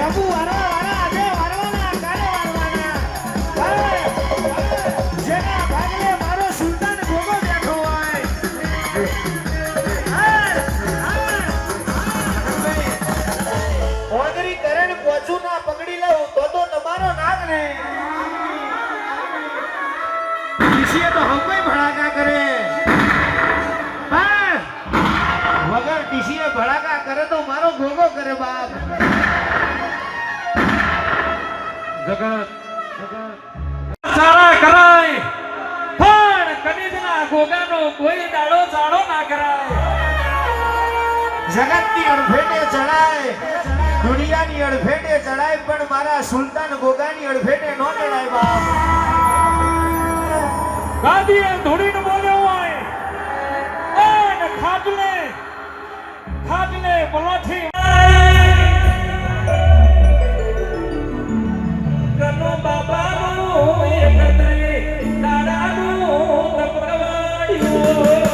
લેબુ વારા વારા આજે વારવાના કાલે વારવાના જેના ભાગલે મારો સુલતાન ગોગો બેઠો હોય ઓદરી કરણ પોચું ના પકડી લઉં તો તમારો નાગ ને ઈસીએ તો હમઈ ભડાકા કરે વગર ટીસીએ ભડાકા કરે તો મારો ગોગો કરે બાપ જગત સારા કરાય પણ કનીજના ગોગાનો કોઈ દાડો ચાડો ના કરાય જગતની અડફેટે ચડાય દુનિયાની અડફેટે ચડાય પણ મારા સુલતાન ગોગાની અડફેટે નો ચડાય બાપ ગાદીએ ધૂળીને બોલ્યો હોય અને ખાટલે પલોઠી કનો બાબાનું એકત્રે દાદાનું તપવાડ્યું